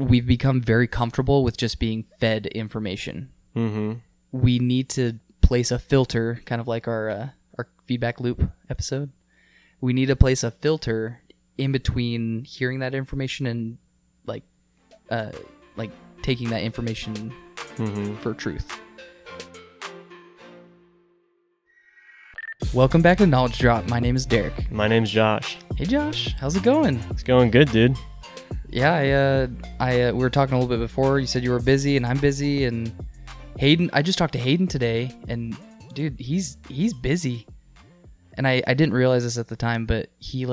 we've become very comfortable with just being fed information. Mm-hmm. We need to place a filter, kind of like our feedback loop episode. We need to place a filter in between hearing that information and like taking that information for truth. Welcome back to Knowledge Drop. My name is Derek. My name's Josh. Hey Josh, how's it going? It's going good, dude. Yeah, we were talking a little bit before. You said you were busy, and I'm busy, and Hayden. I just talked to Hayden today, and dude, he's busy. And I didn't realize this at the time, but he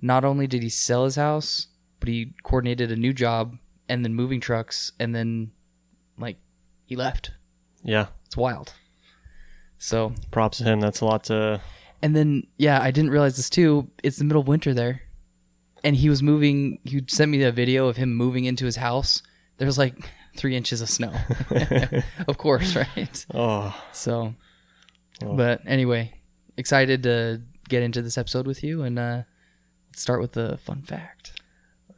not only did he sell his house, but he coordinated a new job and then moving trucks, and then he left. Yeah, it's wild. So props to him. That's a lot to. And then I didn't realize this too. It's the middle of winter there. And he was moving. He sent me a video of him moving into his house. There was 3 inches of snow. Of course, right? Oh. So, but anyway, excited to get into this episode with you, and let's start with the fun fact.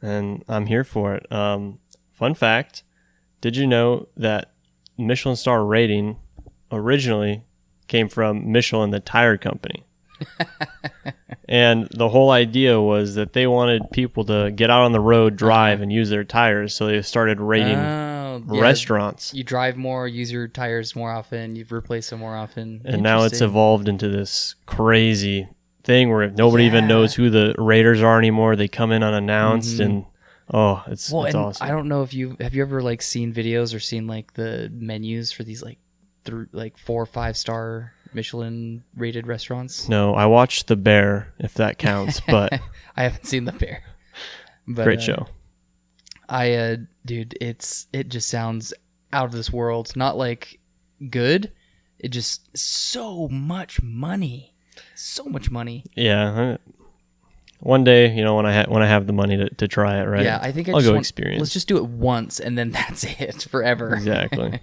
And I'm here for it. Fun fact: did you know that Michelin star rating originally came from Michelin, the tire company? And the whole idea was that they wanted people to get out on the road, drive, and use their tires. So they started rating restaurants. You drive more, use your tires more often, you replace them more often. And now it's evolved into this crazy thing where nobody even knows who the raters are anymore. They come in unannounced, and it's awesome. I don't know if have you ever seen videos or seen the menus for these 4 or 5 star Michelin rated restaurants? No, I watched The Bear, if that counts, but I haven't seen The Bear. But, great show. Dude, it just sounds out of this world. Not good. It just so much money. Yeah. One day, when I have the money to try it, right? Yeah, I think I'll go experience. Let's just do it once, and then that's it forever. Exactly.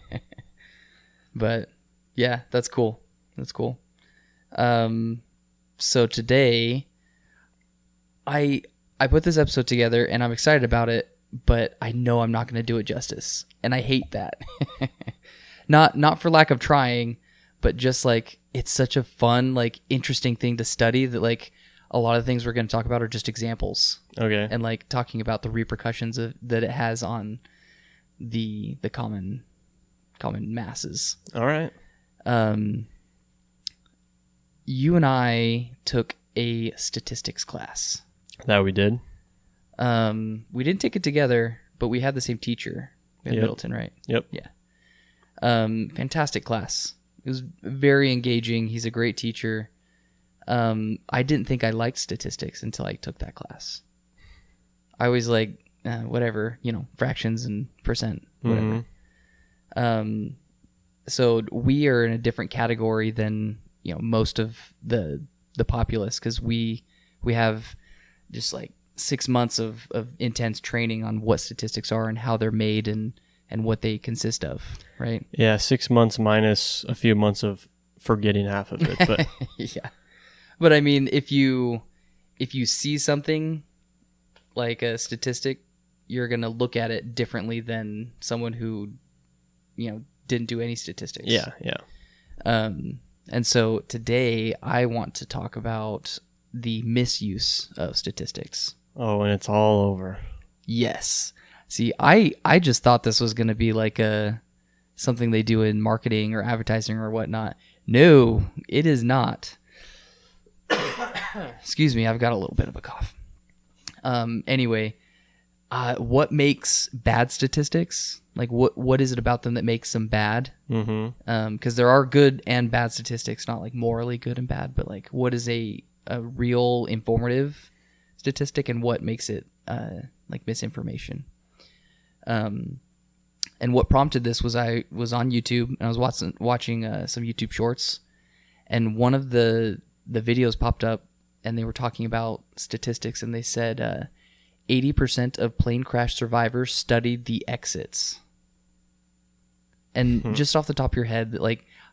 But yeah, that's cool. So today, I put this episode together, and I'm excited about it, but I know I'm not going to do it justice, and I hate that. Not for lack of trying, but just it's such a fun, interesting thing to study that a lot of things we're going to talk about are just examples. Okay. And talking about the repercussions that it has on the common masses. All right. You and I took a statistics class. That we did. We didn't take it together, but we had the same teacher in Middleton, right? Yep. Yeah. Fantastic class. It was very engaging. He's a great teacher. I didn't think I liked statistics until I took that class. I was whatever, fractions and percent, whatever. Mm-hmm. So we are in a different category than most of the populace, because we have just 6 months of intense training on what statistics are and how they're made and what they consist of, right? Yeah, 6 months minus a few months of forgetting half of it. But yeah, but I mean, if you see something like a statistic, you're gonna look at it differently than someone who didn't do any statistics. Yeah. And so today I want to talk about the misuse of statistics. Oh, and it's all over. Yes. See, I just thought this was going to be something they do in marketing or advertising or whatnot. No, it is not. Excuse me, I've got a little bit of a cough. Anyway, what makes bad statistics? What is it about them that makes them bad? Mm-hmm. Because there are good and bad statistics, not morally good and bad, but what is a real informative statistic, and what makes it misinformation? And what prompted this was I was on YouTube, and I was watching some YouTube shorts, and one of the videos popped up, and they were talking about statistics, and they said 80% of plane crash survivors studied the exits. And just off the top of your head,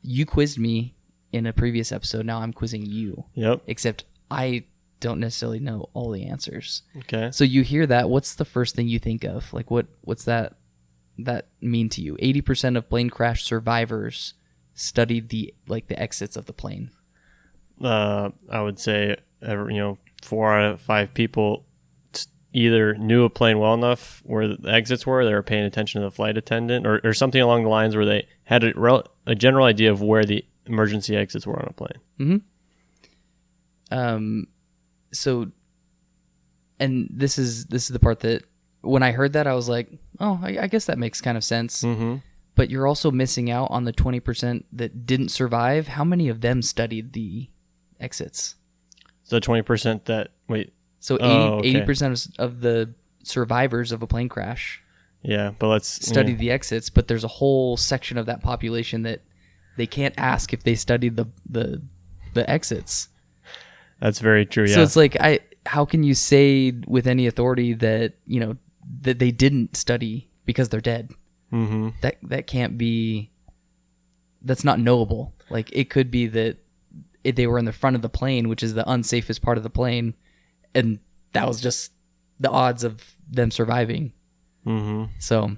you quizzed me in a previous episode. Now I'm quizzing you. Yep. Except I don't necessarily know all the answers. Okay. So you hear that, what's the first thing you think of? Like what's that mean to you? 80% of plane crash survivors studied the exits of the plane. I would say 4 out of 5 people either knew a plane well enough where the exits were, they were paying attention to the flight attendant, or something along the lines where they had a general idea of where the emergency exits were on a plane. Mm-hmm. So, and this is the part that when I heard that, I was like, oh, I guess that makes kind of sense. Mm-hmm. But you're also missing out on the 20% that didn't survive. How many of them studied the exits? So 20% that, wait. So 80% of the survivors of a plane crash but let's studied the exits, but there's a whole section of that population that they can't ask if they studied the exits. That's very true, yeah. So it's like, how can you say with any authority that, that they didn't study because they're dead? Mm-hmm. That can't be, that's not knowable. Like, it could be that they were in the front of the plane, which is the unsafest part of the plane, and that was just the odds of them surviving. Mm-hmm. So,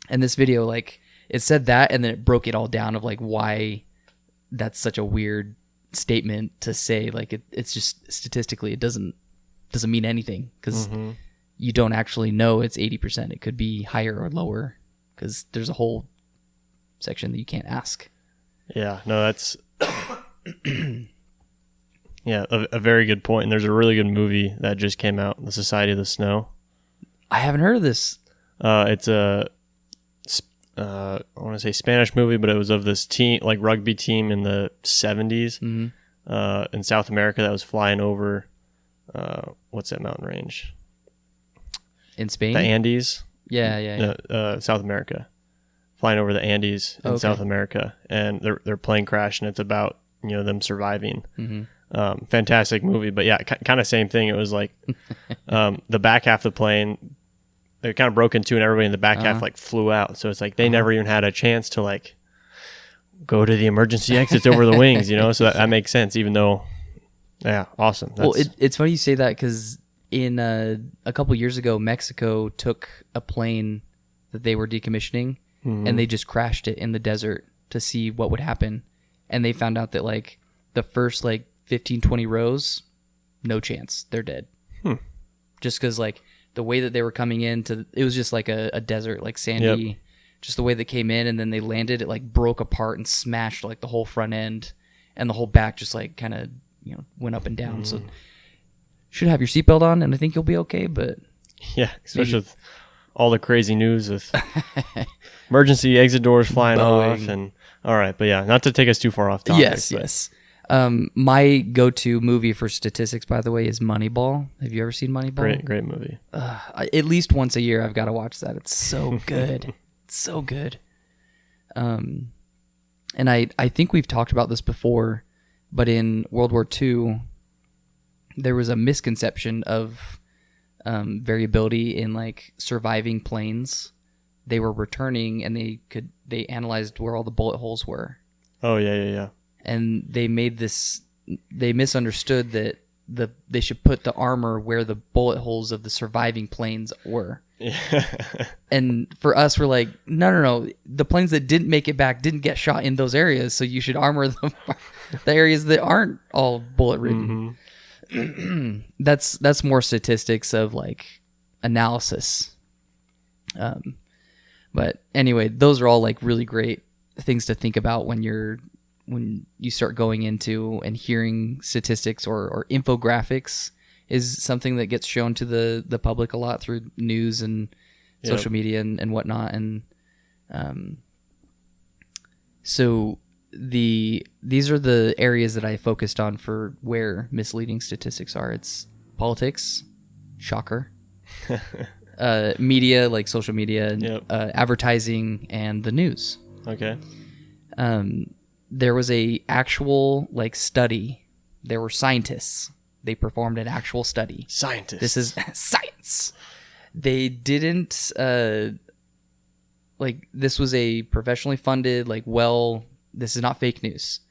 and this video, like, it said that, and then it broke it all down of like why that's such a weird statement to say. Like, it's just statistically, it doesn't mean anything, because you don't actually know it's 80%. It could be higher or lower, because there's a whole section that you can't ask. Yeah, no, that's a very good point. And there's a really good movie that just came out, The Society of the Snow. I haven't heard of this. It's a I want to say Spanish movie, but it was of this team, like rugby team in the 70s in South America that was flying over what's that mountain range? In Spain? The Andes. Yeah. South America. Flying over the Andes in South America, and their plane crashed, and it's about them surviving. Fantastic movie, but yeah, kind of same thing. It was like the back half of the plane, they kind of broke in two, and everybody in the back half like flew out. So it's like they never even had a chance to like go to the emergency exits over the wings, So that makes sense, even though, yeah, awesome. Well, it's funny you say that, because in a couple years ago, Mexico took a plane that they were decommissioning, and they just crashed it in the desert to see what would happen. And they found out that like the first like 15, 20 rows, no chance. They're dead. Just because like the way that they were coming in it was just like a desert, like sandy, just the way they came in, and then they landed, it like broke apart and smashed like the whole front end, and the whole back just like kind of, went up and down. So should have your seatbelt on, and I think you'll be okay. But yeah, especially with all the crazy news with emergency exit doors flying off, and all right, but yeah, not to take us too far off topic. Yes. My go-to movie for statistics, by the way, is Moneyball. Have you ever seen Moneyball? Great movie. At least once a year, I've got to watch that. It's so good. It's so good. And I think we've talked about this before, but in World War II, there was a misconception of variability in like surviving planes. They were returning, and they analyzed where all the bullet holes were. Oh yeah. And they misunderstood that they should put the armor where the bullet holes of the surviving planes were. Yeah. And for us, we're like, no. The planes that didn't make it back didn't get shot in those areas, so you should armor the areas that aren't all bullet ridden. That's more statistics of like analysis. But anyway, those are all like really great things to think about when you start going into and hearing statistics or infographics is something that gets shown to the public a lot through news and social media and whatnot. And so these are the areas that I focused on for where misleading statistics are. It's politics, shocker, media, like social media, advertising, and the news. Okay. There was a actual like study. There were scientists. They performed an actual study. Scientists. This is science. They didn't this was a professionally funded this is not fake news.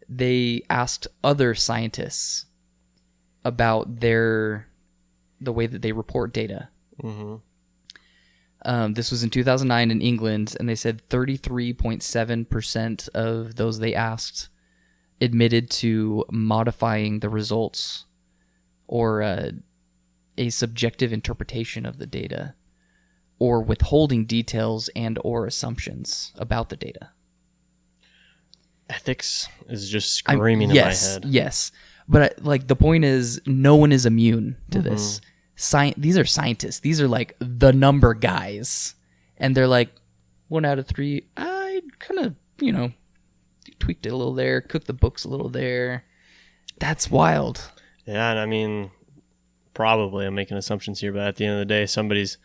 They asked other scientists about the way that they report data. This was in 2009 in England, and they said 33.7% of those they asked admitted to modifying the results or a subjective interpretation of the data, or withholding details and or assumptions about the data. Ethics is just screaming in my head. Yes. But like the point is, no one is immune to this. These are scientists. These are like the number guys. And they're like, 1 out of 3, I kind of, tweaked it a little there, cooked the books a little there. That's wild. Yeah, and I mean, probably I'm making assumptions here, but at the end of the day, somebody's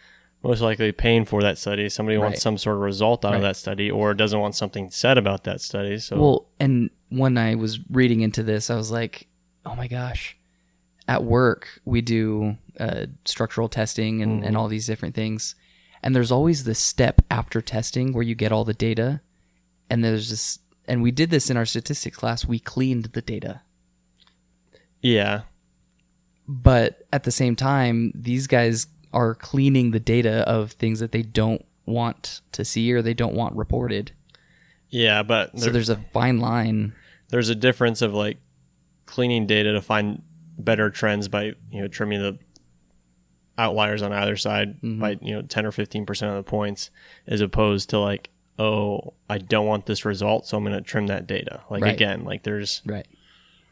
most likely paying for that study. Somebody wants some sort of result out of that study, or doesn't want something said about that study. So, well, and when I was reading into this, I was like, oh my gosh. At work, we do structural testing and all these different things. And there's always this step after testing where you get all the data. And there's this, and we did this in our statistics class. We cleaned the data. Yeah. But at the same time, these guys are cleaning the data of things that they don't want to see or they don't want reported. Yeah, but so there's a fine line. There's a difference of like cleaning data to find better trends by trimming the outliers on either side by 10 or 15% of the points, as opposed to like, oh, I don't want this result, so I'm going to trim that data. Like again, like there's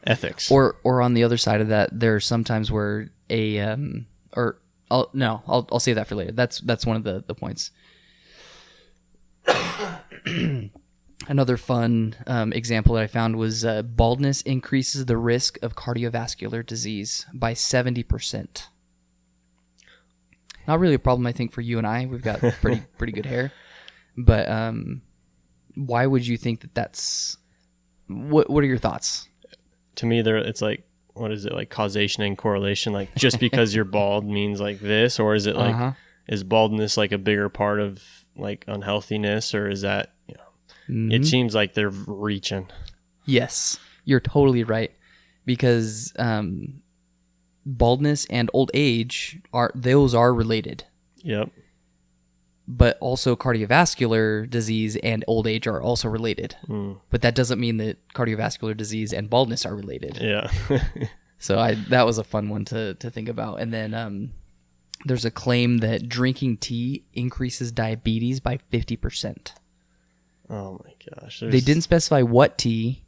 ethics. Or on the other side of that, there are sometimes where I'll save that for later. That's one of the points. Another fun example that I found was baldness increases the risk of cardiovascular disease by 70%. Not really a problem, I think, for you and I. We've got pretty good hair. But why would you think that's... What are your thoughts? To me, it's like, what is it, like causation and correlation? Like just because you're bald means like this, or is it like, is baldness like a bigger part of like unhealthiness, or is that, it seems like they're reaching. Yes, you're totally right, because baldness and old age are related. Yep. But also cardiovascular disease and old age are also related. But that doesn't mean that cardiovascular disease and baldness are related. Yeah. So that was a fun one to think about. And then there's a claim that drinking tea increases diabetes by 50%. Oh my gosh. They didn't specify what tea.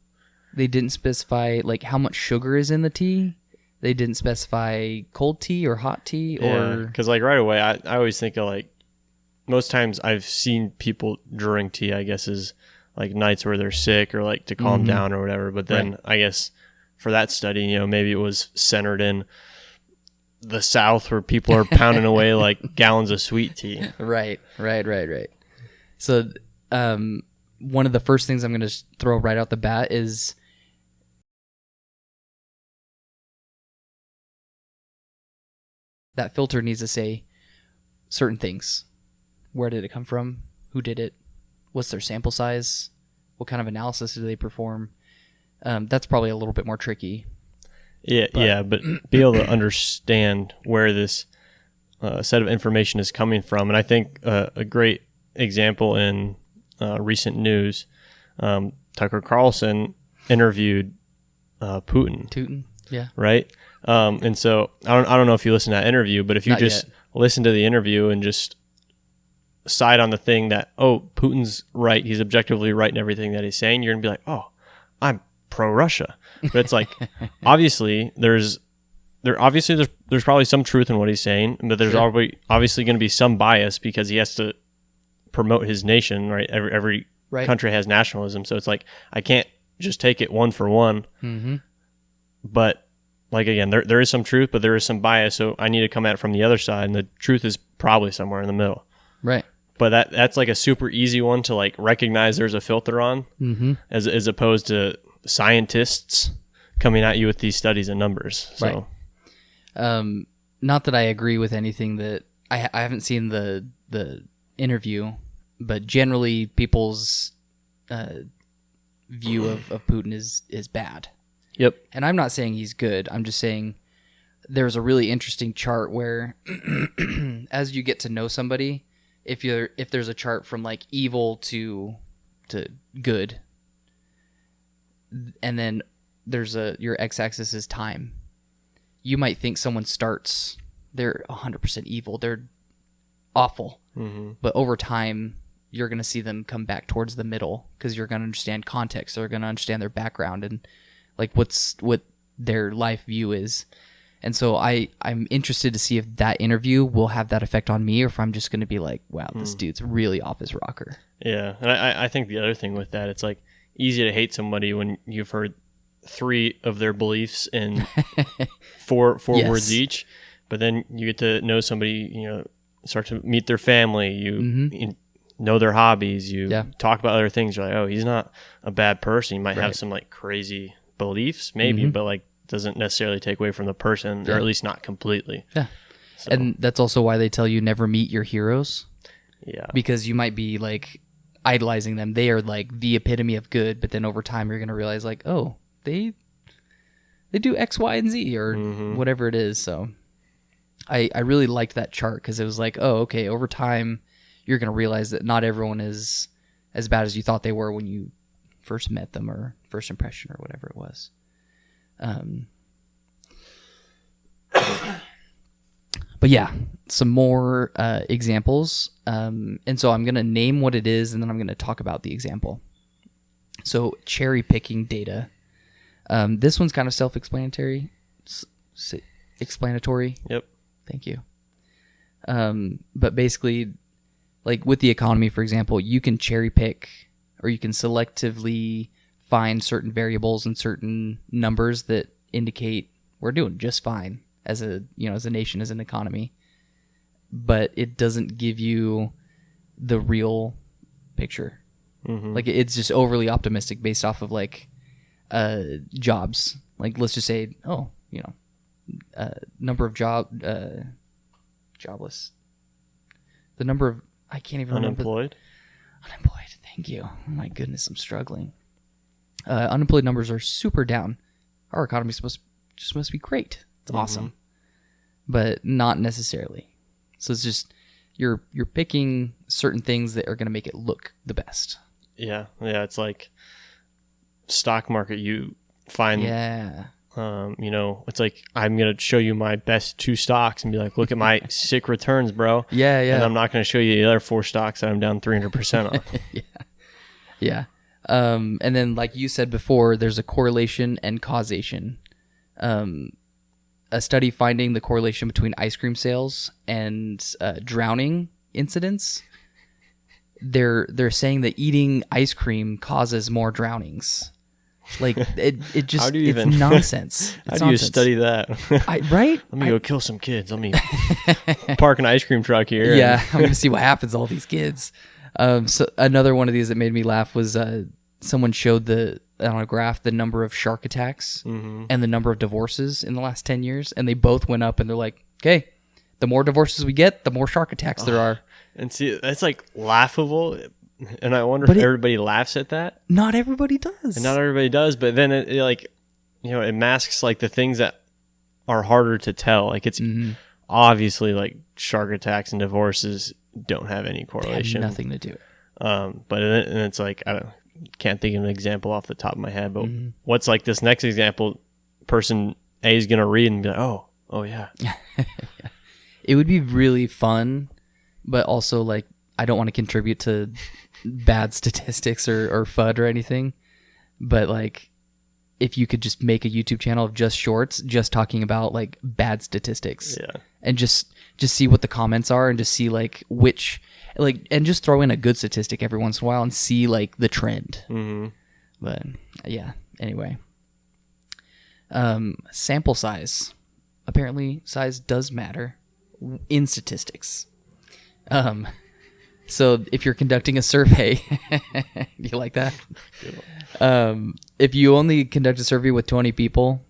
They didn't specify like how much sugar is in the tea. They didn't specify cold tea or hot tea. Or because like right away, I always think of like, most times I've seen people drink tea, I guess, is like nights where they're sick or like to calm down or whatever. But then I guess for that study, maybe it was centered in the South where people are pounding away like gallons of sweet tea. Right. So one of the first things I'm going to throw right out the bat is that filter needs to say certain things. Where did it come from? Who did it? What's their sample size? What kind of analysis do they perform? That's probably a little bit more tricky. But be able to understand where this set of information is coming from. And I think a great example in recent news, Tucker Carlson interviewed Putin. Yeah. Right? And so I don't know if you listen to that interview, but if you listen to the interview and just side on the thing that, Putin's right, he's objectively right in everything that he's saying, you're gonna be like, I'm pro-Russia. But it's like, obviously there's probably some truth in what he's saying, but there's obviously going to be some bias because he has to promote his nation, right? Every country has nationalism, so it's like I can't just take it one for one. But like again, there is some truth, but there is some bias, so I need to come at it from the other side, and the truth is probably somewhere in the middle. Right. But that's like a super easy one to like recognize there's a filter on, as opposed to scientists coming at you with these studies and numbers. So, not that I agree with anything that I haven't seen the interview, but generally people's view of Putin is bad. Yep. And I'm not saying he's good. I'm just saying there's a really interesting chart where as you get to know somebody, if there's a chart from like evil to good, and then there's your x-axis is time. You might think someone starts, they're 100% evil, they're awful, but over time you're going to see them come back towards the middle because you're going to understand context. They're going to understand their background and like what their life view is. And so I'm interested to see if that interview will have that effect on me, or if I'm just going to be like, wow, this dude's really off his rocker. Yeah. And I think the other thing with that, it's like easy to hate somebody when you've heard 3 of their beliefs in four words each, but then you get to know somebody, start to meet their family, you know their hobbies, you talk about other things, you're like, oh, he's not a bad person. He might have some like crazy beliefs maybe, but like doesn't necessarily take away from the person, or at least not completely. Yeah. So. And that's also why they tell you never meet your heroes. Yeah. Because you might be like idolizing them. They are like the epitome of good, but then over time you're going to realize like, oh, they do X, Y, and Z or whatever it is. So I really liked that chart because it was like, oh, okay, over time you're going to realize that not everyone is as bad as you thought they were when you first met them, or first impression, or whatever it was. But yeah, some more examples. And so I'm going to name what it is, and then I'm going to talk about the example. So cherry picking data. This one's kind of self-explanatory. Explanatory. Yep. Thank you. But basically, like with the economy, for example, you can cherry pick, or you can selectively find certain variables and certain numbers that indicate we're doing just fine as a nation, as an economy. But it doesn't give you the real picture. Like it's just overly optimistic based off of like jobs. Like let's just say, number of jobless. The number of, I can't even remember. Unemployed. Thank you. Oh my goodness, I'm struggling. Unemployed numbers are super down. Our economy must be great. It's awesome, but not necessarily. So it's just you're picking certain things that are going to make it look the best. Yeah. It's like stock market. You find it's like I'm gonna show you my best 2 stocks and be like, look at my sick returns, bro. Yeah. And I'm not gonna show you the other 4 stocks that I'm down 300% on. Yeah. And then, like you said before, there's a correlation and causation. A study finding the correlation between ice cream sales and drowning incidents. They're saying that eating ice cream causes more drownings. Like it just it's nonsense. How do you study that? Right? Let me go kill some kids. Let me park an ice cream truck here. Yeah, I'm gonna see what happens to all these kids. So another one of these that made me laugh was someone showed on a graph the number of shark attacks and the number of divorces in the last 10 years, and they both went up. And they're like, okay, the more divorces we get, the more shark attacks there are. And see, that's like laughable. And I wonder if everybody laughs at that. Not everybody does. And not everybody does, but then it masks like the things that are harder to tell. Like it's obviously like shark attacks and divorces don't have any correlation. They have nothing to do. But it's like can't think of an example off the top of my head. But what's like this next example? Person A is gonna read and be like, oh yeah. It would be really fun, but also like I don't want to contribute to bad statistics or FUD or anything. But like, if you could just make a YouTube channel of just shorts, just talking about like bad statistics, and just see what the comments are, and just see like which, like, and just throw in a good statistic every once in a while and see like the trend. But yeah, anyway, sample size. Apparently, size does matter in statistics. So if you're conducting a survey, you like that? If you only conduct a survey with 20 people,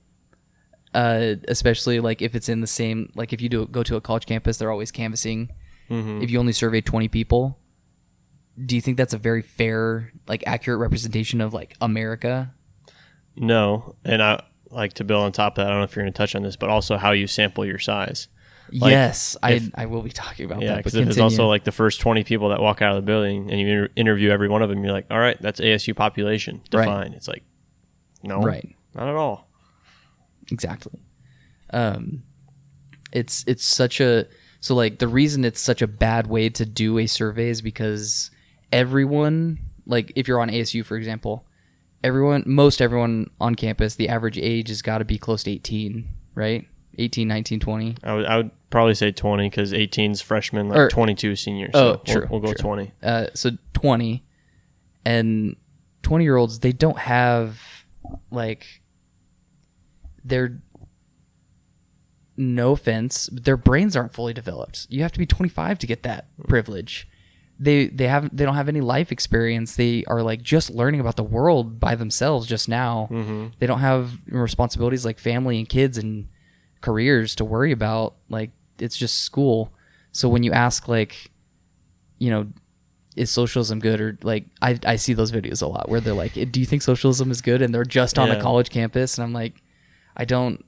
especially like if it's in the same, like if you go to a college campus, they're always canvassing. If you only survey 20 people, do you think that's a very fair, like accurate representation of like America? No. And like to build on top of that, I don't know if you're going to touch on this, but also how you sample your size. Like, yes, I will be talking about that. Because if it's also like the first 20 people that walk out of the building and you interview every one of them, you're like, all right, that's ASU population defined. Right. It's like, no, right, not at all. Exactly. It's such a, so like the reason it's such a bad way to do a survey is because everyone, like if you're on ASU, for example, most everyone on campus, the average age has got to be close to 18, right? 18, 19, 20. I would probably say 20 because 18's freshman, like 22 senior. So true. We'll go 20. So 20, and 20-year-olds, they don't have like, they're, no offense, but their brains aren't fully developed. You have to be 25 to get that privilege. They don't have any life experience. They are like just learning about the world by themselves just now. Mm-hmm. They don't have responsibilities like family and kids and careers to worry about. Like it's just school. So when you ask like, you know, is socialism good, or like I see those videos a lot where they're like, do you think socialism is good? And they're just on a college campus, and I'm like, I don't.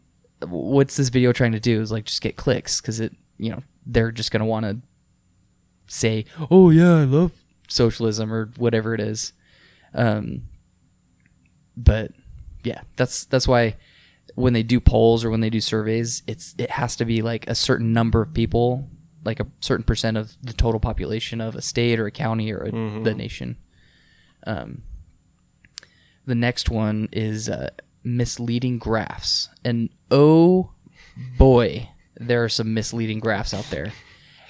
What's this video trying to do? Is like just get clicks, because it, you know, they're just gonna want to say, oh yeah, I love socialism or whatever it is. But yeah, that's why when they do polls or when they do surveys, it has to be like a certain number of people, like a certain percent of the total population of a state or a county or the nation. The next one is misleading graphs, and oh boy, there are some misleading graphs out there,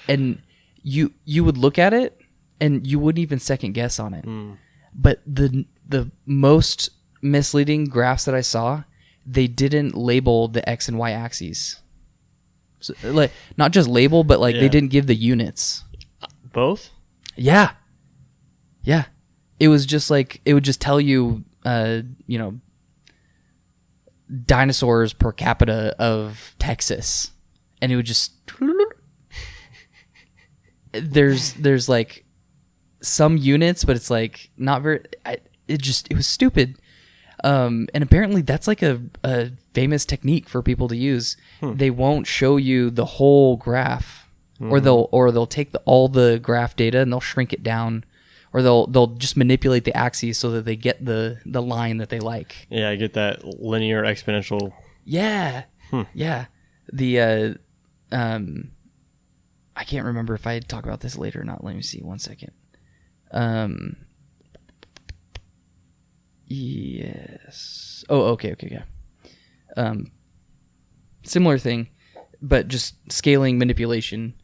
and you would look at it and you wouldn't even second guess on it. But the most misleading graphs that I saw, they didn't label the X and Y axes. So, like, not just label, but like they didn't give the units. Both? Yeah. It was just like, it would just tell you, you know, dinosaurs per capita of Texas, and it would just there's like some units, but it's like not very. It was stupid. And apparently that's like a famous technique for people to use. They won't show you the whole graph, or they'll take all the graph data and they'll shrink it down, or they'll just manipulate the axes so that they get the line that they like. Yeah, I get that linear exponential. Yeah. Yeah. The I can't remember if I talk about this later or not. Let me see 1 second. Yes. Oh, okay. Similar thing, but just scaling manipulation.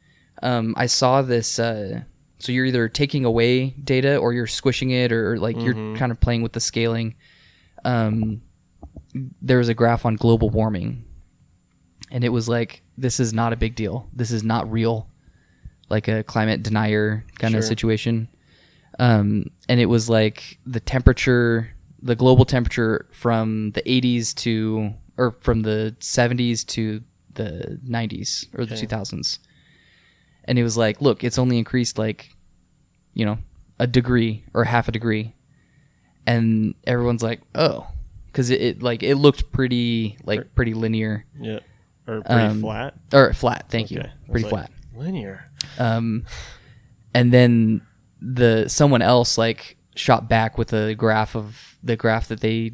I saw this. So you're either taking away data or you're squishing it, or like you're kind of playing with the scaling. There was a graph on global warming, and it was like, this is not a big deal. This is not real, like a climate denier kind of situation. And it was like the global temperature from the 80s to, or from the 70s to the 90s or the 2000s. And it was like, look, it's only increased like, you know, a degree or half a degree. And everyone's like, oh, because it looked pretty linear. Yeah. Or pretty flat. Or flat, thank you. Pretty flat. Linear. And then someone else like shot back with a graph that they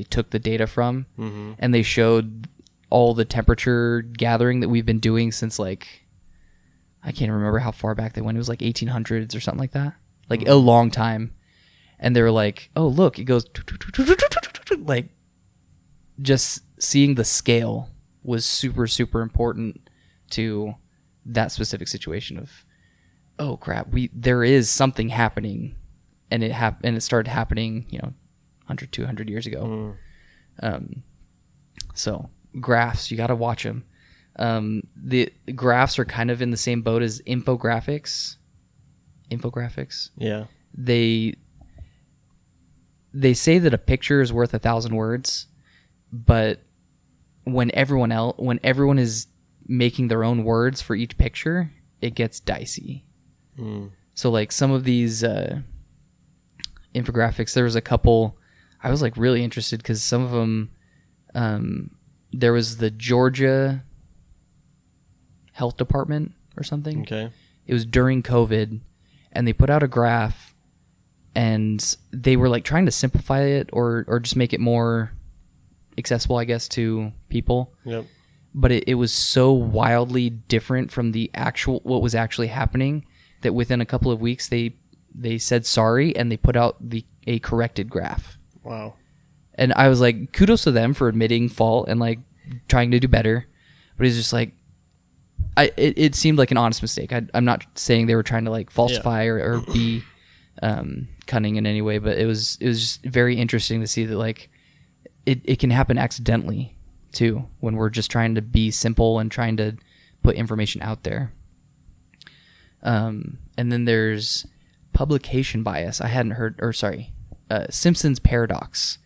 took the data from, and they showed all the temperature gathering that we've been doing since like, I can't remember how far back they went. It was like 1800s or something like that, like a long time. And they were like, oh look, it goes like, just seeing the scale was super, super important to that specific situation of, oh crap, there is something happening, and it started happening, you know, 100, 200 years ago. So graphs, you got to watch them. The graphs are kind of in the same boat as infographics. Yeah. They say that a picture is worth 1,000 words, but when everyone is making their own words for each picture, it gets dicey. So like some of these infographics, there was a couple I was like really interested, because some of them There was the Georgia Health Department or something. Okay. It was during COVID, and they put out a graph, and they were like trying to simplify it or just make it more accessible, I guess, to people. Yep. But it was so wildly different from what was actually happening that within a couple of weeks they said sorry and they put out a corrected graph. Wow. And I was like, kudos to them for admitting fault and like trying to do better. But it's just like, it seemed like an honest mistake. I'm not saying they were trying to like falsify or be cunning in any way, but it was just very interesting to see that like it can happen accidentally too when we're just trying to be simple and trying to put information out there. And then there's publication bias. I hadn't heard, Simpson's paradox.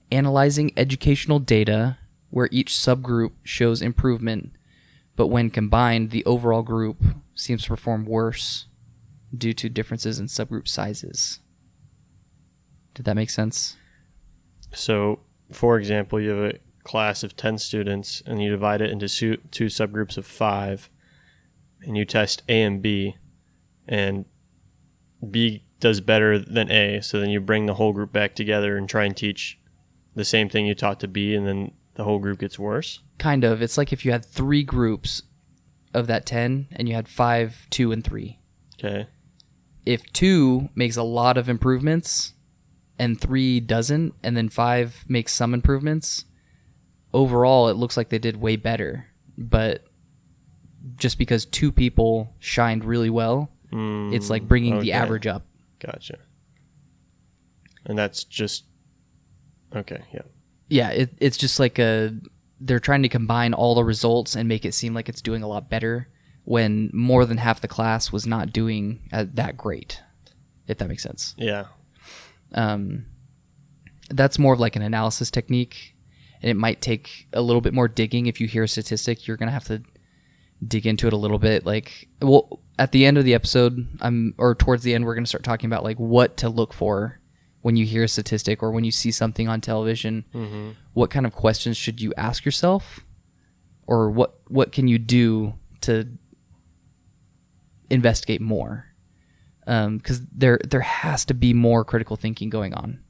Analyzing educational data where each subgroup shows improvement, but when combined, the overall group seems to perform worse due to differences in subgroup sizes. Did that make sense? So, for example, you have a class of 10 students and you divide it into two subgroups of 5, and you test A and B, and B does better than A, so then you bring the whole group back together and try and teach the same thing you taught to B, and then the whole group gets worse? Kind of. It's like if you had 3 groups of that 10 and you had 5, 2, and 3. Okay. If 2 makes a lot of improvements and 3 doesn't, and then 5 makes some improvements, overall it looks like they did way better. But just because 2 people shined really well, it's like bringing the average up. Gotcha. And that's just... Okay, yeah. Yeah, it's just like they're trying to combine all the results and make it seem like it's doing a lot better when more than half the class was not doing that great, if that makes sense. Yeah. That's more of like an analysis technique, and it might take a little bit more digging. If you hear a statistic, you're going to have to dig into it a little bit. Like, well, at the end of the episode, or towards the end, we're going to start talking about like what to look for when you hear a statistic or when you see something on television. Mm-hmm. What kind of questions should you ask yourself, or what can you do to investigate more? Because there has to be more critical thinking going on.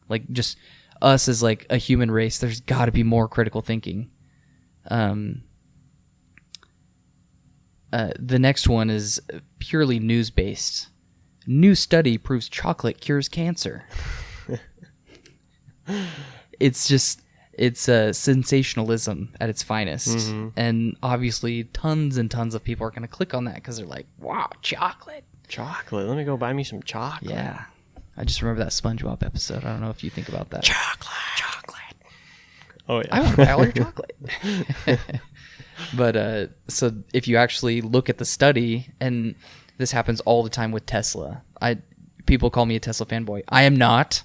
Like just us as like a human race, there's got to be more critical thinking. The next one is purely news-based. New study proves chocolate cures cancer. It's sensationalism at its finest. Mm-hmm. And obviously tons and tons of people are going to click on that because they're like, wow, chocolate. Chocolate. Let me go buy me some chocolate. Yeah. I just remember that SpongeBob episode. I don't know if you think about that. Chocolate. Oh, yeah. I want to buy all your chocolate. But so if you actually look at the study, and this happens all the time with Tesla. People call me a Tesla fanboy. I am not.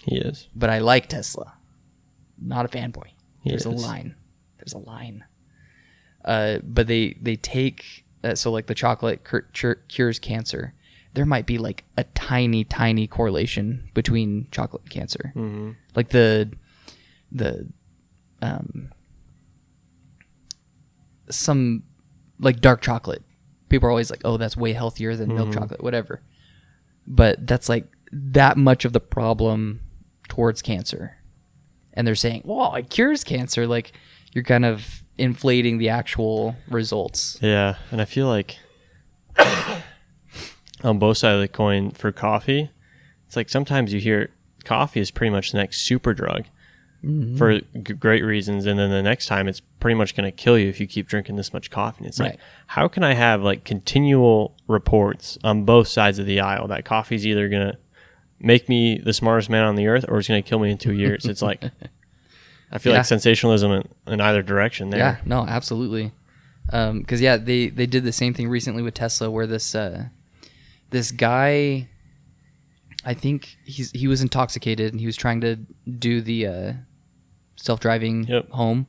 He is. But I like Tesla. Not a fanboy. There's a line. But they take... so like the chocolate cures cancer. There might be like a tiny, tiny correlation between chocolate and cancer. Mm-hmm. Like some like dark chocolate. People are always like, oh, that's way healthier than milk chocolate, whatever. But that's like that much of the problem towards cancer. And they're saying, well, it cures cancer. Like you're kind of inflating the actual results. Yeah. And I feel like on both sides of the coin for coffee, it's like sometimes you hear coffee is pretty much the next super drug. Mm-hmm. For great reasons, and then the next time it's pretty much going to kill you if you keep drinking this much coffee. And it's like, how can I have like continual reports on both sides of the aisle that coffee's either going to make me the smartest man on the earth or it's going to kill me in 2 years? It's like, I feel like sensationalism in either direction there. Yeah, no, absolutely. Because they did the same thing recently with Tesla, where this guy, I think he was intoxicated and he was trying to do the self-driving home,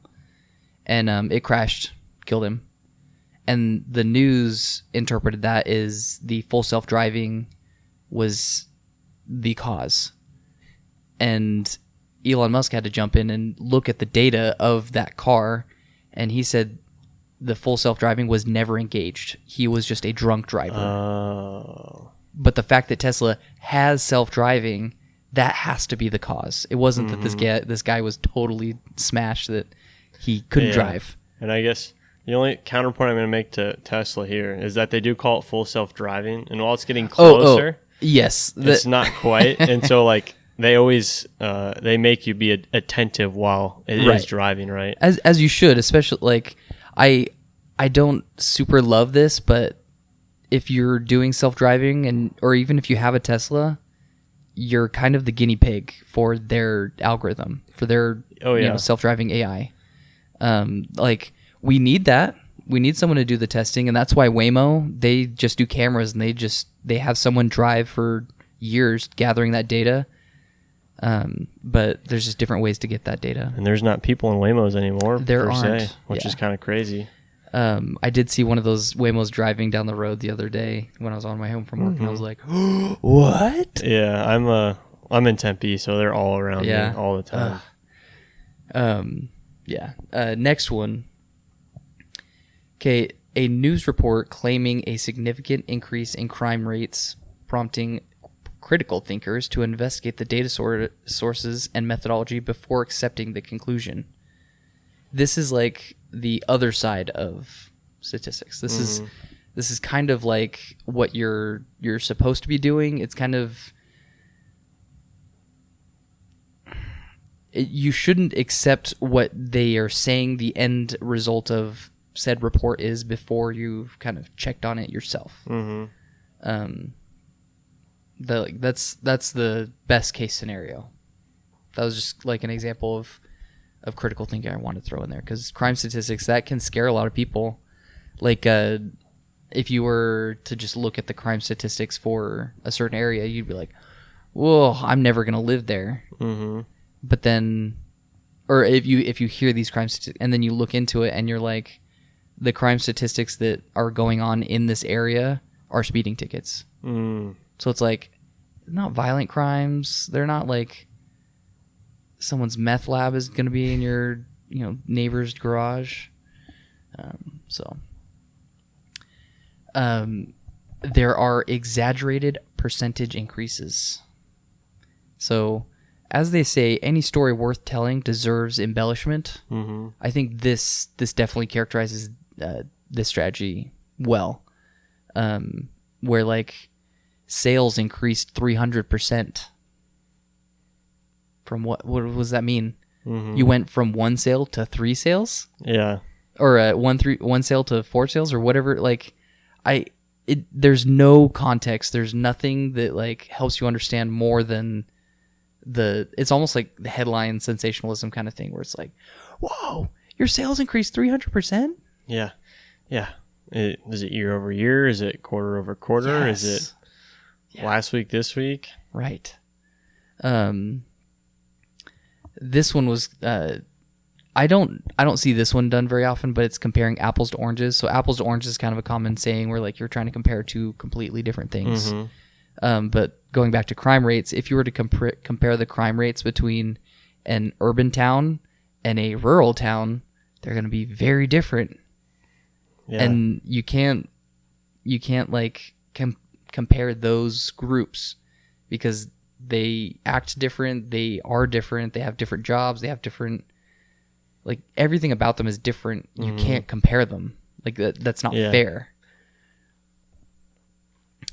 and it crashed, killed him. And the news interpreted that as the full self-driving was the cause. And Elon Musk had to jump in and look at the data of that car, and he said the full self-driving was never engaged. He was just a drunk driver. Oh. But the fact that Tesla has self-driving, that has to be the cause. It wasn't that this guy was totally smashed that he couldn't drive. And I guess the only counterpoint I'm going to make to Tesla here is that they do call it full self-driving, and while it's getting closer, yes, it's not quite. And so, like, they always they make you be attentive while it is driving, right? As you should, especially like I don't super love this, but if you're doing self-driving or even if you have a Tesla, you're kind of the guinea pig for their algorithm, for their self-driving AI. Like, we need that. We need someone to do the testing, and that's why Waymo, they just do cameras, and they have someone drive for years gathering that data. But there's just different ways to get that data. And there's not people in Waymos anymore, there aren't, which is kind of crazy. I did see one of those Waymos driving down the road the other day when I was on my way home from work, and I was like, what? Yeah, I'm in Tempe, so they're all around me all the time. Next one. Okay, a news report claiming a significant increase in crime rates, prompting critical thinkers to investigate the data sources and methodology before accepting the conclusion. This is like the other side of statistics. This is kind of like what you're supposed to be doing. It's kind of you shouldn't accept what they are saying the end result of said report is before you've kind of checked on it yourself. That's the best case scenario. That was just like an example of critical thinking I wanted to throw in there, because crime statistics, that can scare a lot of people. Like if you were to just look at the crime statistics for a certain area, you'd be like, whoa, I'm never going to live there. But then, or if you hear these crime statistics and then you look into it and you're like, the crime statistics that are going on in this area are speeding tickets. So it's like, not violent crimes. They're not like someone's meth lab is going to be in your neighbor's garage. There are exaggerated percentage increases. So, as they say, any story worth telling deserves embellishment. I think this definitely characterizes this strategy well, where like sales increased 300%. From what does that mean? You went from 1 sale to 3 sales? Yeah. Or one sale to 4 sales or whatever. Like, there's no context. There's nothing that like helps you understand more than it's almost like the headline sensationalism kind of thing, where it's like, whoa, your sales increased 300%? Yeah. Is it year over year? Is it quarter over quarter? Yes. Is it last week, this week? Right. This one was I don't see this one done very often, but it's comparing apples to oranges. So apples to oranges is kind of a common saying where like you're trying to compare two completely different things. But going back to crime rates, if you were to compare the crime rates between an urban town and a rural town, they're going to be very different. Yeah. And you can't like compare those groups because they act different, they are different, they have different jobs, they have different, like everything about them is different. You can't compare them. Like that's not fair.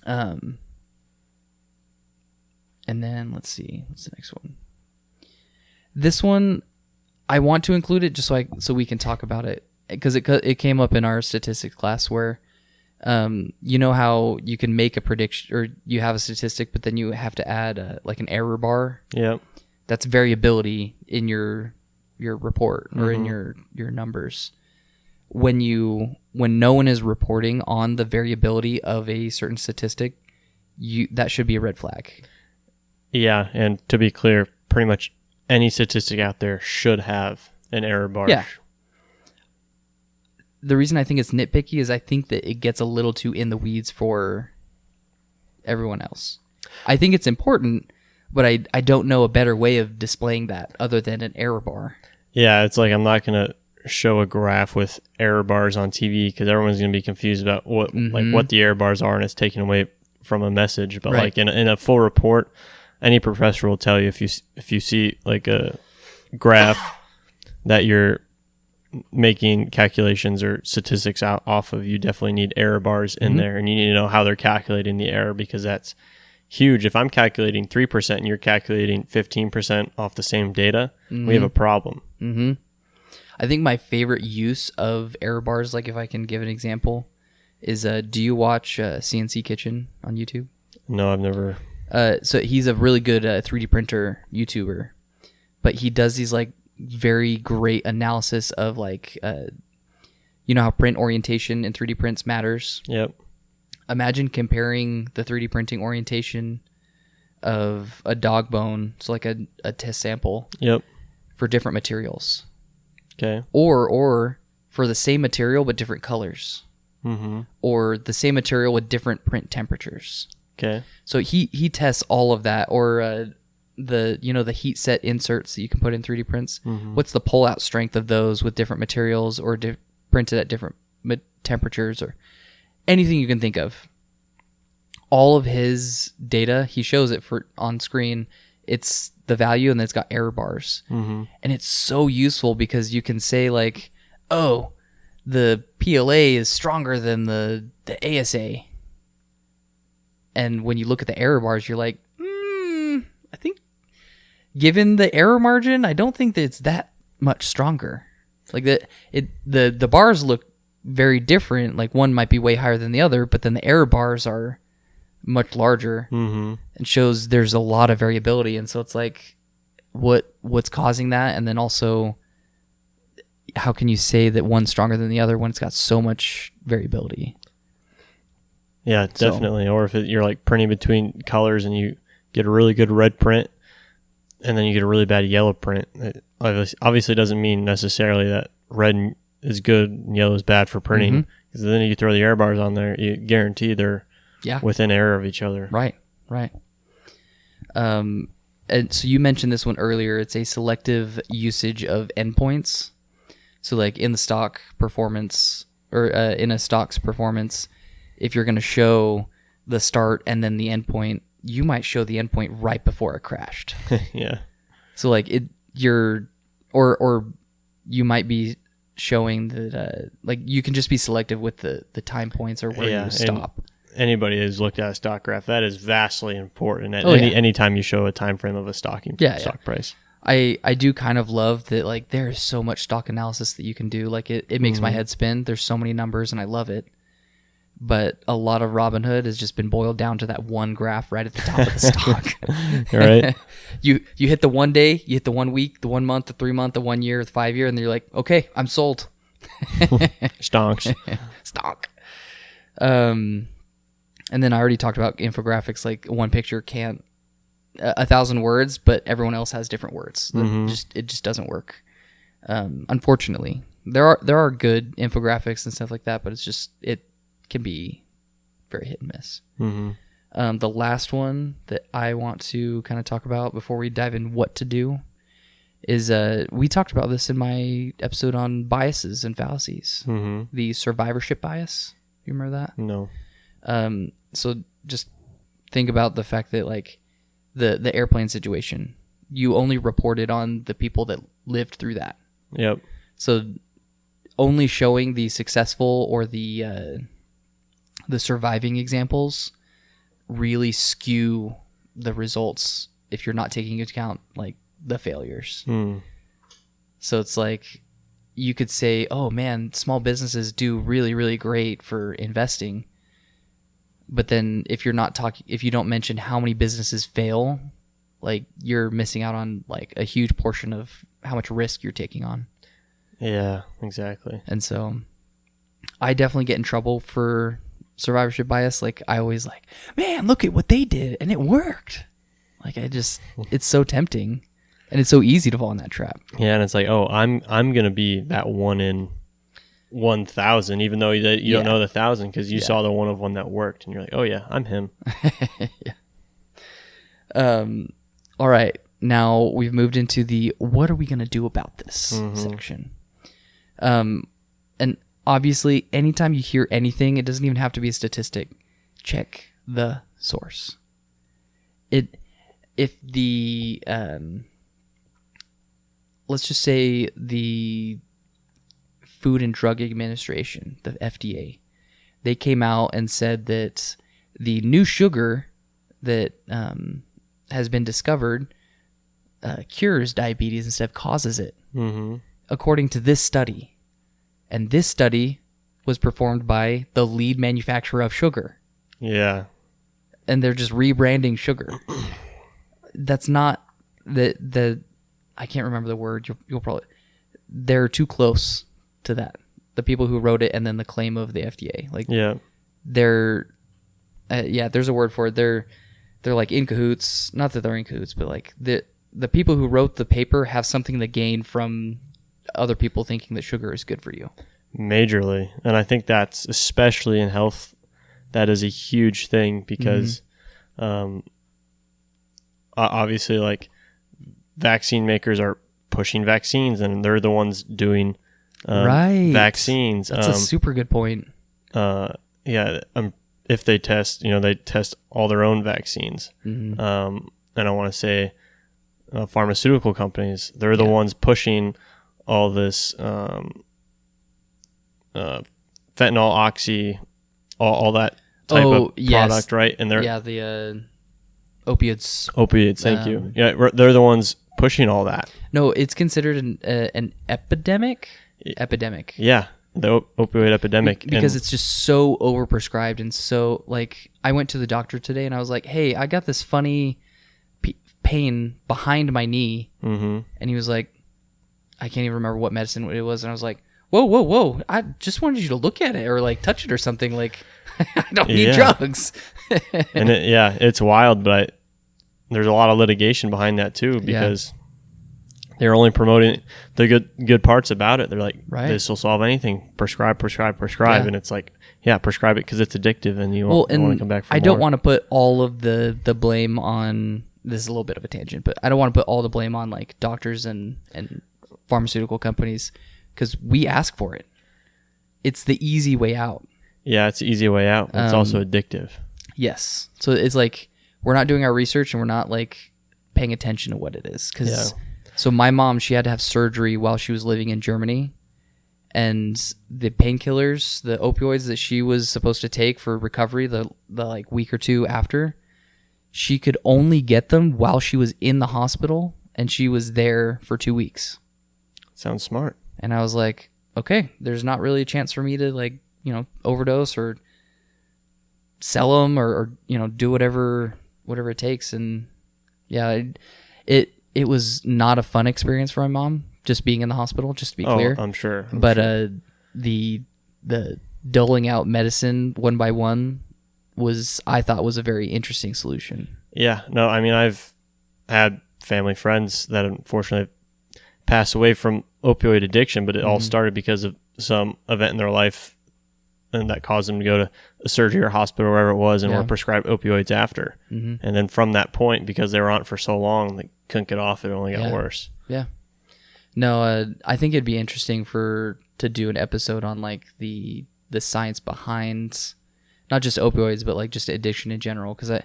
And then let's see, what's the next one? This one, I want to include it just so we can talk about it, because it came up in our statistics class where, you know how you can make a prediction or you have a statistic, but then you have to add like an error bar. Yep. That's variability in your report or in your numbers. When no one is reporting on the variability of a certain statistic, that should be a red flag. Yeah, and to be clear, pretty much any statistic out there should have an error bar. Yeah. The reason I think it's nitpicky is I think that it gets a little too in the weeds for everyone else. I think it's important, But I don't know a better way of displaying that other than an error bar. Yeah, it's like I'm not going to show a graph with error bars on TV because everyone's going to be confused about what the error bars are, and it's taken away from a message. But like in a full report, any professor will tell you if you see like a graph that you're making calculations or statistics out off of, you definitely need error bars in there, and you need to know how they're calculating the error, because that's huge. If I'm calculating 3% and you're calculating 15% off the same data, we have a problem. Mm-hmm. I think my favorite use of error bars, like if I can give an example, is do you watch CNC Kitchen on YouTube? No, I've never. So he's a really good 3D printer YouTuber, but he does these like very great analysis of like, you know how print orientation in 3D prints matters? Yep. Imagine comparing the 3D printing orientation of a dog bone, so like a test sample, yep, for different materials. Okay. Or for the same material but different colors. Mm-hmm. Or the same material with different print temperatures. Okay. So he tests all of that. Or the heat set inserts that you can put in 3D prints. Mm-hmm. What's the pull out strength of those with different materials or printed at different temperatures, or anything you can think of. All of his data, he shows it on screen. It's the value, and then it's got error bars. Mm-hmm. And it's so useful because you can say like, oh, the PLA is stronger than the ASA. And when you look at the error bars, you're like, I think given the error margin, I don't think that it's that much stronger. Like the bars look very different. Like one might be way higher than the other, but then the error bars are much larger, and shows there's a lot of variability. And so it's like, what's causing that? And then also, how can you say that one's stronger than the other when it's got so much variability? Yeah, definitely. Or if you're like printing between colors and you get a really good red print and then you get a really bad yellow print, it obviously doesn't mean necessarily that red is good and yellow is bad for printing. Because then you throw the error bars on there, you guarantee they're within error of each other. Right. And so you mentioned this one earlier. It's a selective usage of endpoints. So like in the stock performance, or in a stock's performance, if you're going to show the start and then the endpoint, you might show the endpoint right before it crashed. Yeah. So like or you might be showing that like you can just be selective with the time points or where you stop. Anybody who's looked at a stock graph, that is vastly important at any time you show a time frame of a stock price. I do kind of love that, like, there is so much stock analysis that you can do. Like it makes my head spin. There's so many numbers and I love it. But a lot of Robinhood has just been boiled down to that one graph right at the top of the stock. Right. You hit the 1 day, you hit the 1 week, the 1 month, the 3 month, the 1 year, the 5 year, and then you're like, okay, I'm sold. Stonks. Stock. And then I already talked about infographics. Like one picture can't 1,000 words, but everyone else has different words. It just doesn't work. Unfortunately, there are good infographics and stuff like that, but it can be very hit and miss. The last one that I want to kind of talk about before we dive in what to do is we talked about this in my episode on biases and fallacies. The survivorship bias. You remember that? No. So just think about the fact that, like, the airplane situation, you only reported on the people that lived through that. Yep. So only showing the successful or the surviving examples really skew the results if you're not taking into account, like, the failures. So it's like, you could say, oh man, small businesses do really, really great for investing. But then if you don't mention how many businesses fail, like, you're missing out on, like, a huge portion of how much risk you're taking on. Yeah, exactly. And so I definitely get in trouble for survivorship bias. Like, I always like, man, look at what they did and it worked. Like, it's so tempting, and it's so easy to fall in that trap. Yeah, and it's like, oh, I'm gonna be that 1 in 1,000, even though you don't know the 1,000 because you saw the 1 of 1 that worked, and you're like, oh yeah, I'm him. All right. Now we've moved into the what are we going to do about this section. And obviously, anytime you hear anything, it doesn't even have to be a statistic. Check the source. If the let's just say the Food and Drug Administration, the FDA, they came out and said that the new sugar that has been discovered cures diabetes instead of causes it, according to this study. And this study was performed by the lead manufacturer of sugar. Yeah. And they're just rebranding sugar. That's not the I can't remember the word. You'll probably, they're too close to that. The people who wrote it and then the claim of the FDA. Like, yeah. They're there's a word for it. They're like in cahoots. Not that they're in cahoots, but like the people who wrote the paper have something to gain from other people thinking that sugar is good for you. Majorly. And I think that's, especially in health, that is a huge thing because obviously, like, vaccine makers are pushing vaccines and they're the ones doing vaccines. That's a super good point. If they test, they test all their own vaccines. And I want to say pharmaceutical companies, they're the ones pushing all this fentanyl, oxy, all that type of product, right? And they're the opiates. Opiates, thank you. Yeah, they're the ones pushing all that. No, it's considered an epidemic. Epidemic. Yeah, the opioid epidemic. Because it's just so overprescribed and so, like, I went to the doctor today and I was like, hey, I got this funny pain behind my knee. And he was like, I can't even remember what medicine it was. And I was like, whoa. I just wanted you to look at it or like touch it or something. Like, I don't need drugs. And it's wild, but there's a lot of litigation behind that too, because they're only promoting the good parts about it. They're like, this will solve anything. Prescribe. And it's like, prescribe it because it's addictive and you want to come back for more. I don't want to put all of the blame on, this is a little bit of a tangent, but I don't want to put all the blame on like doctors and pharmaceutical companies because we ask for it. It's the easy way out. Yeah, it's the easy way out. It's also addictive. Yes. So it's like we're not doing our research and we're not like paying attention to what it is. So my mom, she had to have surgery while she was living in Germany. And the painkillers, the opioids that she was supposed to take for recovery, the like week or two after, she could only get them while she was in the hospital. And she was there for 2 weeks. Sounds smart. And I was like, okay, there's not really a chance for me to like, overdose or sell them or do whatever it takes. And it was not a fun experience for my mom just being in the hospital, just to be clear. I'm sure. But the doling out medicine one by one I thought was a very interesting solution. Yeah, no, I mean, I've had family friends that unfortunately passed away from opioid addiction, but it all started because of some event in their life and that caused them to go to a surgery or hospital or wherever it was and were prescribed opioids after. And then from that point, because they were on it for so long, they couldn't get off it. It only got worse. Yeah. No, I think it'd be interesting to do an episode on like the science behind not just opioids, but like just addiction in general. Because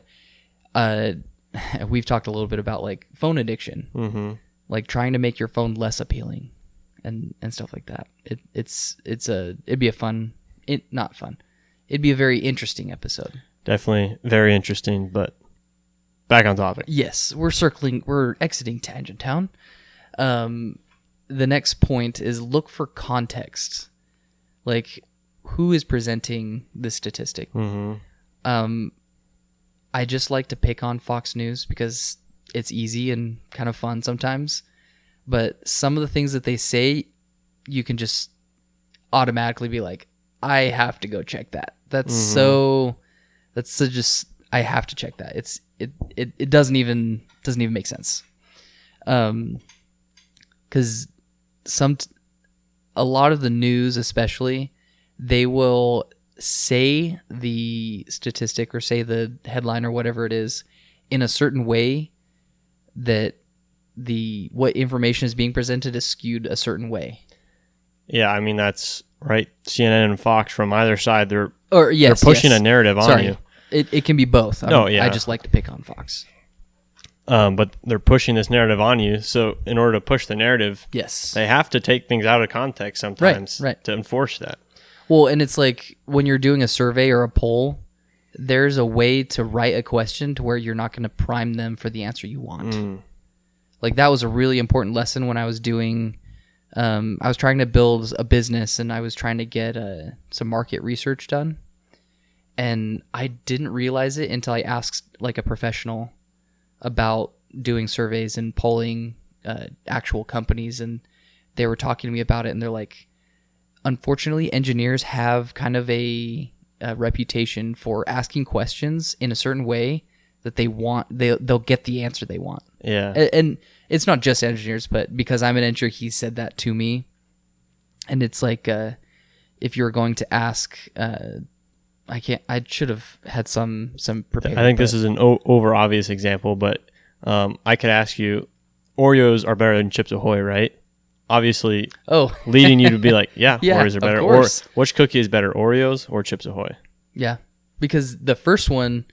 we've talked a little bit about like phone addiction, like trying to make your phone less appealing and stuff like that. It'd be a fun. Not fun. It'd be a very interesting episode. Definitely very interesting, but back on topic. Yes, we're exiting Tangent Town. The next point is look for context. Like, who is presenting this statistic? I just like to pick on Fox News because it's easy and kind of fun sometimes. But some of the things that they say, you can just automatically be like, I have to go check that. I have to check that. It doesn't even make sense. Because a lot of the news, especially, they will say the statistic or say the headline or whatever it is in a certain way that what information is being presented is skewed a certain way. Yeah, I mean, that's right. CNN and Fox, from either side, they're Yes, pushing a narrative on you. It can be both. Yeah. I just like to pick on Fox. But they're pushing this narrative on you. So in order to push the narrative, Yes, they have to take things out of context sometimes right. to enforce that. Well, and it's like when you're doing a survey or a poll, there's a way to write a question to where you're not going to prime them for the answer you want. Like that was a really important lesson when I was doing, I was trying to build a business and I was trying to get some market research done. And I didn't realize it until I asked like a professional about doing surveys and polling actual companies. And they were talking to me about it. And they're like, unfortunately, engineers have kind of a reputation for asking questions in a certain way that they want. They'll get the answer they want. Yeah. And it's not just engineers, but because I'm an engineer, he said that to me. And it's like, if you're going to ask, I should have had some prepared. I think this is an over obvious example, but I could ask you, Oreos are better than Chips Ahoy, right? Obviously, leading you to be like, yeah, Oreos are better. Or which cookie is better, Oreos or Chips Ahoy? Yeah, because the first one,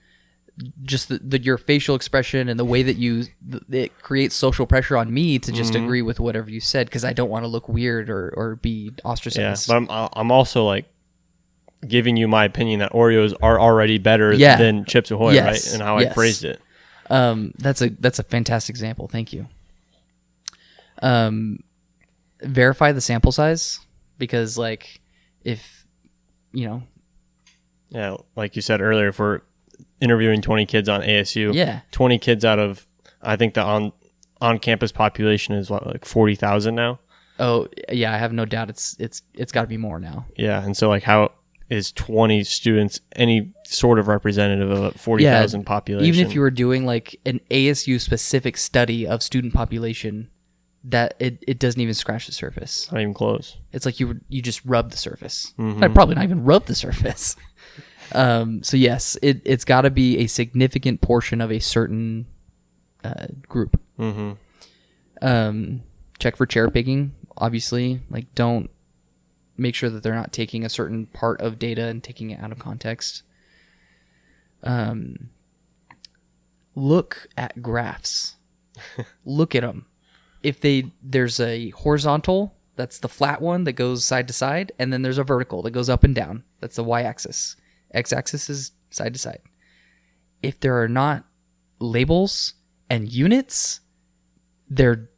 just your facial expression and the way that it creates social pressure on me to just agree with whatever you said because I don't want to look weird or be ostracized. Yeah, but I'm also like giving you my opinion that Oreos are already better than Chips Ahoy, right? And how I phrased it. That's a fantastic example. Thank you. Verify the sample size because like if yeah, like you said earlier, if we're interviewing 20 kids on ASU, 20 kids out of, I think the on campus population is like 40,000 now. Oh yeah, I have no doubt it's got to be more now. Yeah, and so like how is 20 students any sort of representative of a 40,000 population? Even if you were doing like an ASU specific study of student population, that it doesn't even scratch the surface. Not even close. It's like you just rub the surface. I'd probably not even rub the surface. So yes, it's got to be a significant portion of a certain group. Check for cherry picking. Obviously, like don't make sure that they're not taking a certain part of data and taking it out of context. Look at graphs. Look at them. If there's a horizontal, that's the flat one that goes side to side, and then there's a vertical that goes up and down. That's the y-axis. X-axis is side to side. If there are not labels and units, they're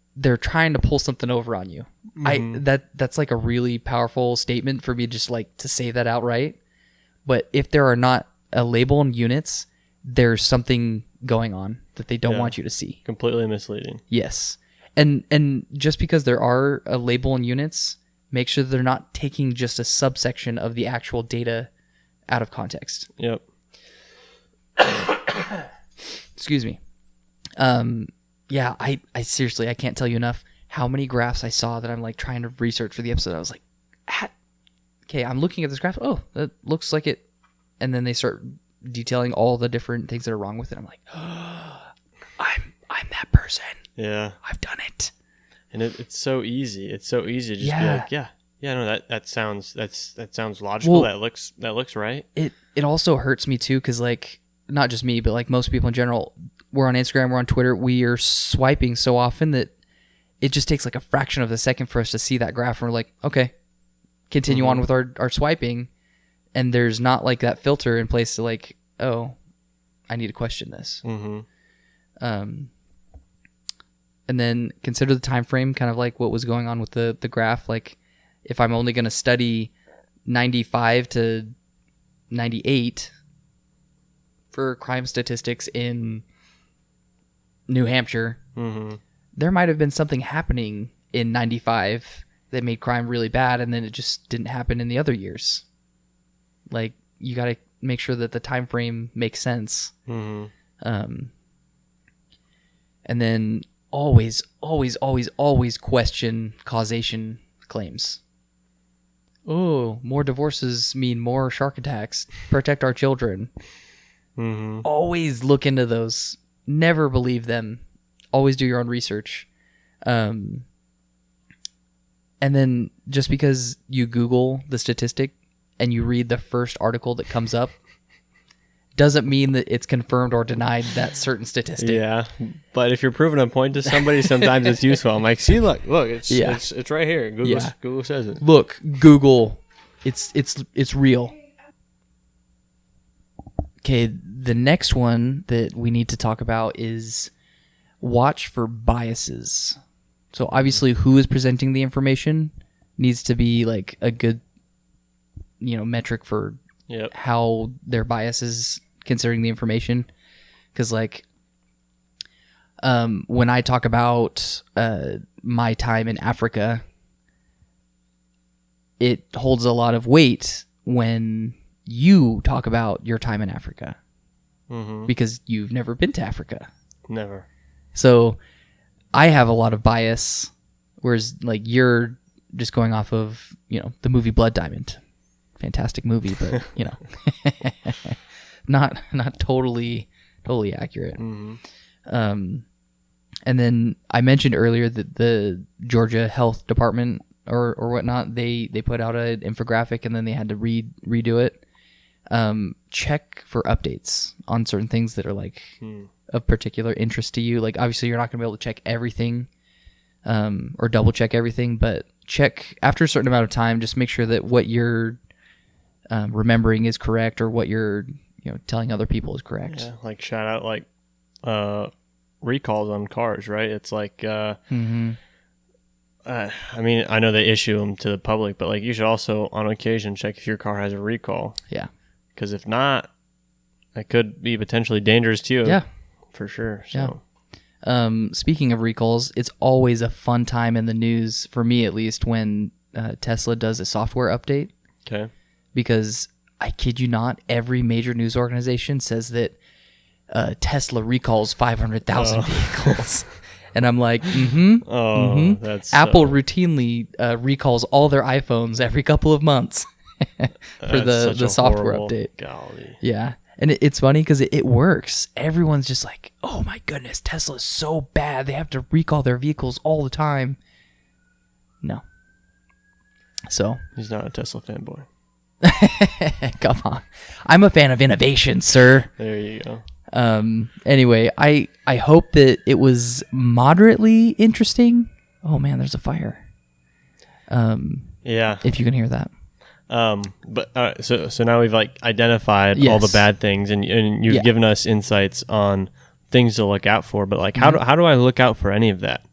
trying to pull something over on you. That's like a really powerful statement for me just like to say that outright. But if there are not a label and units, there's something going on that they don't want you to see. Completely misleading. Yes. And just because there are a label and units, make sure they're not taking just a subsection of the actual data out of context. Yep. Excuse me. Yeah, I seriously, I can't tell you enough how many graphs I saw that I'm like trying to research for the episode. I was like, okay, I'm looking at this graph. Oh, that looks like it. And then they start detailing all the different things that are wrong with it. I'm like, oh, I'm that person. Yeah. I've done it. And it's so easy. It's so easy to just be like, no, that sounds logical. Well, that looks right. It also hurts me too, because like not just me, but like most people in general, we're on Instagram, we're on Twitter, we are swiping so often that it just takes like a fraction of a second for us to see that graph, and we're like, okay, continue on with our swiping, and there's not like that filter in place to like, oh, I need to question this. And then consider the time frame, kind of like what was going on with the graph. Like if I'm only going to study 95 to 98 for crime statistics in New Hampshire, there might have been something happening in 95 that made crime really bad, and then it just didn't happen in the other years. Like you got to make sure that the time frame makes sense. And then always question causation claims. Oh, more divorces mean more shark attacks. Protect our children. Always look into those. Never believe them always do your own research. And then just because you Google the statistic and you read the first article that comes up doesn't mean that it's confirmed or denied that certain statistic. Yeah, but if you're proving a point to somebody, sometimes it's useful. I'm like, see, look, it's right here. Google says it. Look, Google, it's real. Okay, the next one that we need to talk about is watch for biases. So obviously, who is presenting the information needs to be like a good, metric for how their bias is considering the information. Because like, when I talk about my time in Africa, it holds a lot of weight when you talk about your time in Africa, because you've never been to Africa. Never. So I have a lot of bias, whereas like you're just going off of, the movie Blood Diamond. Fantastic movie, but not totally accurate. And then I mentioned earlier that the Georgia Health Department or whatnot, they put out an infographic and then they had to redo it. Check for updates on certain things that are like of particular interest to you. Like obviously you're not going to be able to check everything or double check everything, but check after a certain amount of time. Just make sure that what you're remembering is correct, or what you're telling other people is correct. Yeah, like shout out like recalls on cars, right? It's like I mean, I know they issue them to the public, but like you should also on occasion check if your car has a recall. Yeah, because if not, it could be potentially dangerous to you. Yeah, for sure. So. Yeah. Speaking of recalls, it's always a fun time in the news, for me at least, when Tesla does a software update. Okay. Because I kid you not, every major news organization says that Tesla recalls 500,000 vehicles. And I'm like, that's Apple routinely recalls all their iPhones every couple of months for the software update. Golly. Yeah. And it's funny because it works. Everyone's just like, oh my goodness, Tesla's so bad. They have to recall their vehicles all the time. No. So. He's not a Tesla fanboy. Come on. I'm a fan of innovation, sir. There you go. Anyway, I hope that it was moderately interesting. Oh man, there's a fire. Yeah. If you can hear that. But so now we've like identified all the bad things, and you've given us insights on things to look out for. But like, how do I look out for any of that?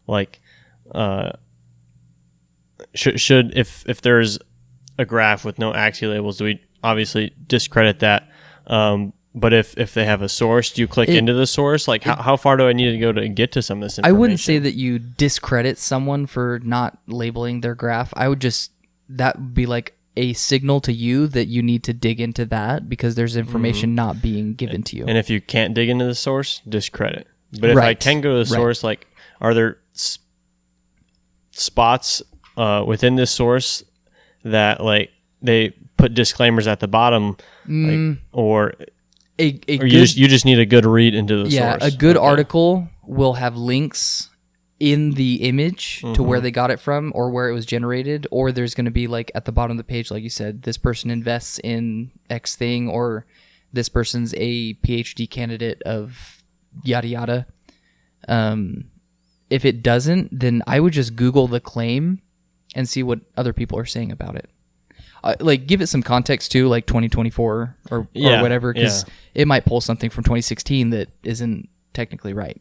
Like, should if there's a graph with no axis labels, do we obviously discredit that? But if they have a source, do you click into the source? Like, how far do I need to go to get to some of this information? I wouldn't say that you discredit someone for not labeling their graph. I would just, that would be like a signal to you that you need to dig into that because there's information not being given to you. And if you can't dig into the source, discredit. But if I can go to the source, like, are there spots within this source that like they put disclaimers at the bottom, like, or you just need a good read into the source? Yeah, a good article will have links in the image to where they got it from or where it was generated, or there's going to be like at the bottom of the page, like you said, this person invests in X thing, or this person's a PhD candidate of yada yada. If it doesn't, then I would just Google the claim and see what other people are saying about it. Like, give it some context too, like 2024 or whatever, because it might pull something from 2016 that isn't technically right.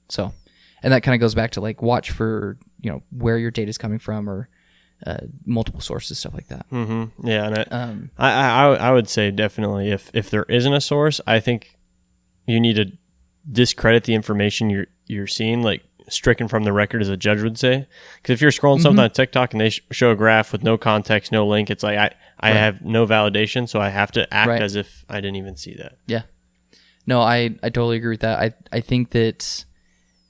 So, and that kind of goes back to like watch for where your data is coming from, or multiple sources, stuff like that. Yeah, and I would say definitely if there isn't a source, I think you need to discredit the information you're seeing, like stricken from the record, as a judge would say. Because if you're scrolling something on TikTok and they show a graph with no context, no link, it's like I have no validation, so I have to act as if I didn't even see that. Yeah. No, I totally agree with that. I think that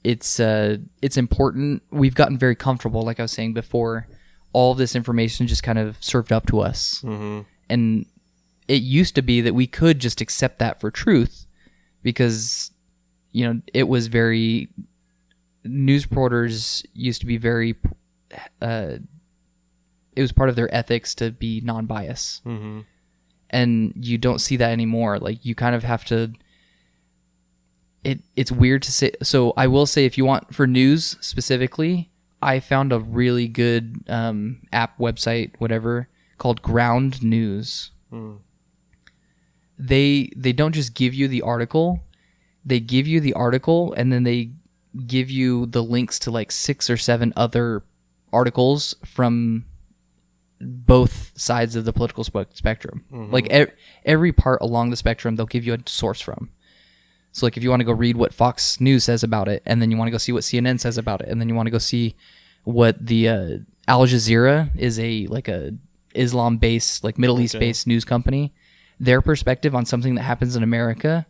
it's important. We've gotten very comfortable, like I was saying before, all of this information just kind of served up to us. And it used to be that we could just accept that for truth because, it was very news reporters used to be very, it was part of their ethics to be non-biased. Mm-hmm. And you don't see that anymore. Like, you kind of have to, it's weird to say. So I will say, if you want for news specifically, I found a really good app, website, whatever, called Ground News. They don't just give you the article. They give you the article, and then they give you the links to like 6 or 7 other articles from both sides of the political spectrum. Like every part along the spectrum, they'll give you a source from. So like if you want to go read what Fox News says about it, and then you want to go see what CNN says about it, and then you want to go see what the Al Jazeera is, a Islam-based, like Middle East-based news company. Their perspective on something that happens in America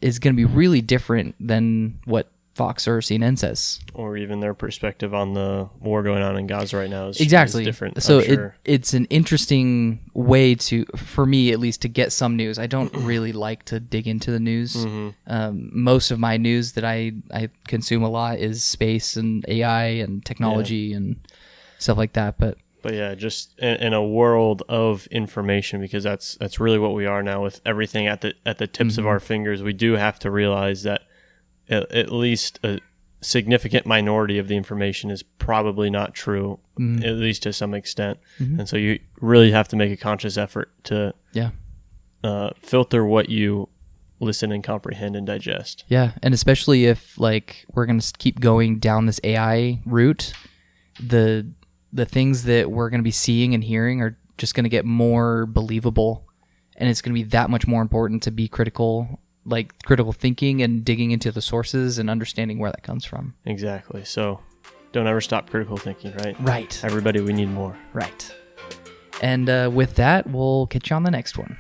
is going to be really different than what Fox or CNN says. Or even their perspective on the war going on in Gaza right now is different. So it's an interesting way to, for me at least, to get some news. I don't really like to dig into the news. Most of my news that I consume a lot is space and AI and technology and stuff like that. But yeah, just in a world of information, because that's really what we are now with everything at the tips of our fingers. We do have to realize that at least a significant minority of the information is probably not true, at least to some extent. And so you really have to make a conscious effort to filter what you listen and comprehend and digest. Yeah, and especially if like we're going to keep going down this AI route, the things that we're going to be seeing and hearing are just going to get more believable, and it's going to be that much more important to be critical thinking and digging into the sources and understanding where that comes from. Exactly. So don't ever stop critical thinking, right? Right. Everybody, we need more. Right. And with that, we'll catch you on the next one.